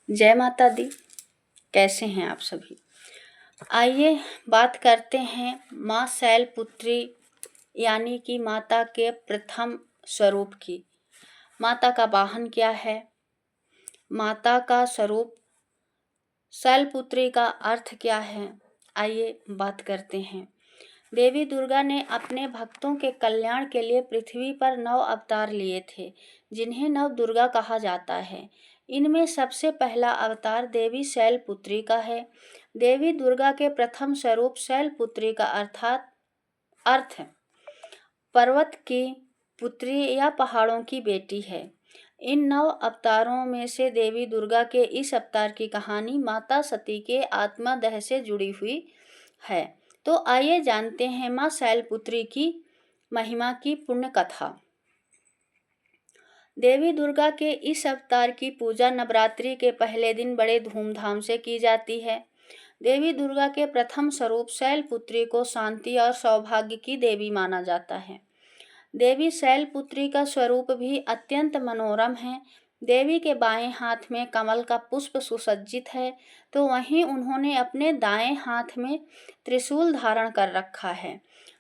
जय माता दी। कैसे हैं आप सभी। आइए बात करते हैं माँ शैलपुत्री यानी कि माता के प्रथम स्वरूप की। माता का वाहन क्या है, माता का स्वरूप शैलपुत्री का अर्थ क्या है, आइए बात करते हैं। देवी दुर्गा ने अपने भक्तों के कल्याण के लिए पृथ्वी पर 9 अवतार लिए थे, जिन्हें नव दुर्गा कहा जाता है। इनमें सबसे पहला अवतार देवी शैलपुत्री का है। देवी दुर्गा के प्रथम स्वरूप शैलपुत्री का अर्थ पर्वत की पुत्री या पहाड़ों की बेटी है। इन 9 अवतारों में से देवी दुर्गा के इस अवतार की कहानी माता सती के आत्मदह से जुड़ी हुई है। तो आइए जानते हैं माँ शैलपुत्री की महिमा की पुण्य कथा। देवी दुर्गा के इस अवतार की पूजा नवरात्रि के पहले दिन बड़े धूमधाम से की जाती है। देवी दुर्गा के प्रथम स्वरूप शैलपुत्री को शांति और सौभाग्य की देवी माना जाता है। देवी शैलपुत्री का स्वरूप भी अत्यंत मनोरम है। देवी के बाएं हाथ में कमल का पुष्प सुसज्जित है, तो वहीं उन्होंने अपने दाएं हाथ में त्रिशूल धारण कर रखा है।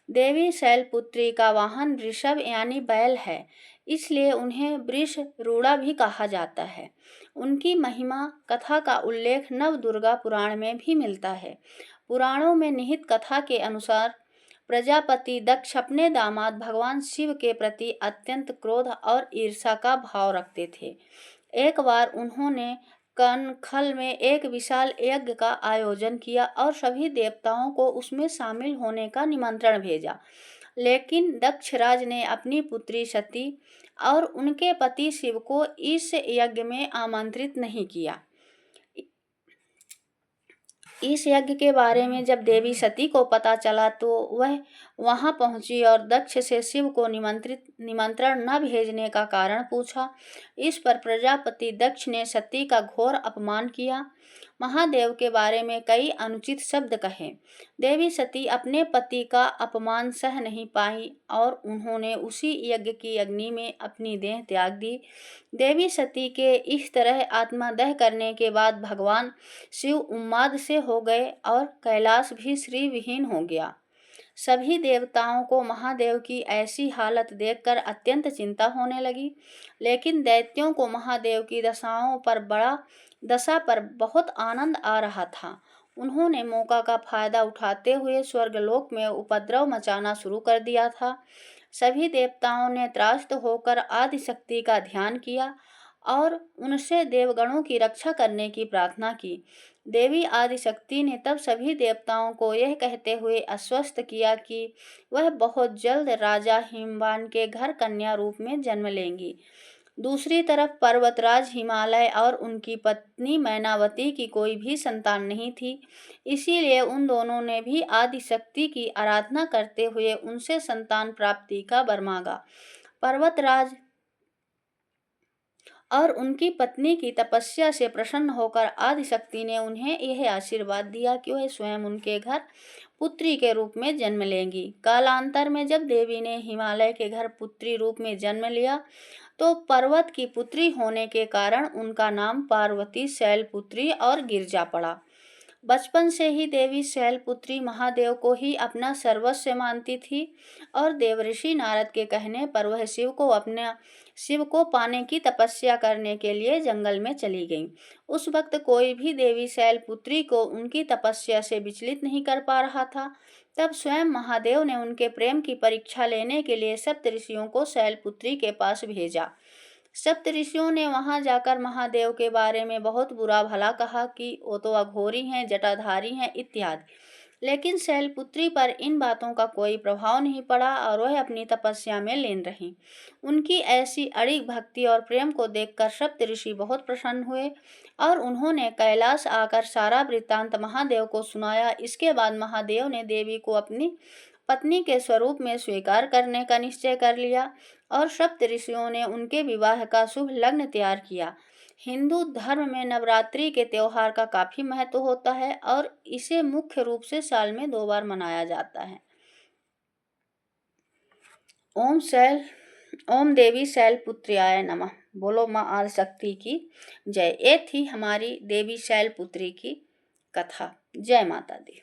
देवी शैलपुत्री का वाहन वृषभ यानी बैल है, इसलिए उन्हें वृषरूढ़ा भी कहा जाता है। उनकी महिमा कथा का उल्लेख नव दुर्गा पुराण में भी मिलता है। पुराणों में निहित कथा के अनुसार प्रजापति दक्ष अपने दामाद भगवान शिव के प्रति अत्यंत क्रोध और ईर्ष्या का भाव रखते थे। एक बार उन्होंने कनखल में एक विशाल यज्ञ का आयोजन किया और सभी देवताओं को उसमें शामिल होने का निमंत्रण भेजा, लेकिन दक्षराज ने अपनी पुत्री सती और उनके पति शिव को इस यज्ञ में आमंत्रित नहीं किया। इस यज्ञ के बारे में जब देवी सती को पता चला तो वह वहां पहुंची और दक्ष से शिव को निमंत्रण न भेजने का कारण पूछा। इस पर प्रजापति दक्ष ने सती का घोर अपमान किया, महादेव के बारे में कई अनुचित शब्द कहे। देवी सती अपने पति का अपमान सह नहीं पाई और उन्होंने उसी यज्ञ की अग्नि में अपनी देह त्याग दी। देवी सती के इस तरह आत्मदह करने के बाद भगवान शिव उन्माद से हो गए और कैलाश भी श्री विहीन हो गया। सभी देवताओं को महादेव की ऐसी हालत देखकर अत्यंत चिंता होने लगी, लेकिन दैत्यों को महादेव की दशा पर बहुत आनंद आ रहा था। उन्होंने मौका का फायदा उठाते हुए स्वर्गलोक में उपद्रव मचाना शुरू कर दिया था। सभी देवताओं ने त्रास्त होकर आदिशक्ति का ध्यान किया और उनसे देवगणों की रक्षा करने की प्रार्थना की। देवी आदिशक्ति ने तब सभी देवताओं को यह कहते हुए आश्वस्त किया कि वह बहुत जल्द राजा हिमवान के घर कन्या रूप में जन्म लेंगी। दूसरी तरफ पर्वतराज हिमालय और उनकी पत्नी मैनावती की कोई भी संतान नहीं थी, इसीलिए उन दोनों ने भी आदिशक्ति की आराधना करते हुए उनसे संतान प्राप्ति का वर मांगा। पर्वतराज और उनकी पत्नी की तपस्या से प्रसन्न होकर आदिशक्ति ने उन्हें यह आशीर्वाद दिया कि वह स्वयं उनके घर पुत्री के रूप में जन्म लेंगी। कालांतर में जब देवी ने हिमालय के घर पुत्री रूप में जन्म लिया तो पर्वत की पुत्री होने के कारण उनका नाम पार्वती शैलपुत्री और गिरजा पड़ा। बचपन से ही देवी शैलपुत्री महादेव को ही अपना सर्वस्व मानती थी और देवऋषि नारद के कहने पर वह शिव को पाने की तपस्या करने के लिए जंगल में चली गई। उस वक्त कोई भी देवी शैलपुत्री को उनकी तपस्या से विचलित नहीं कर पा रहा था। तब स्वयं महादेव ने उनके प्रेम की परीक्षा लेने के लिए सप्तऋषियों को शैलपुत्री के पास भेजा। सप्तऋषियों ने वहां जाकर महादेव के बारे में बहुत बुरा भला कहा कि वो तो अघोरी हैं, जटाधारी हैं इत्यादि, लेकिन शैलपुत्री पर इन बातों का कोई प्रभाव नहीं पड़ा और वह अपनी तपस्या में लीन रहीं। उनकी ऐसी अड़िग भक्ति और प्रेम को देखकर सप्तऋषि बहुत प्रसन्न हुए और उन्होंने कैलाश आकर सारा वृत्तांत महादेव को सुनाया। इसके बाद महादेव ने देवी को अपनी पत्नी के स्वरूप में स्वीकार करने का निश्चय कर लिया और सप्तऋषियों ने उनके विवाह का शुभ लग्न तैयार किया। हिंदू धर्म में नवरात्रि के त्योहार का काफी महत्व होता है और इसे मुख्य रूप से साल में 2 बार मनाया जाता है। ओम देवी शैलपुत्र्याय नमः। बोलो माँ आदिशक्ति की जय। ये थी हमारी देवी शैलपुत्री की कथा। जय माता दी।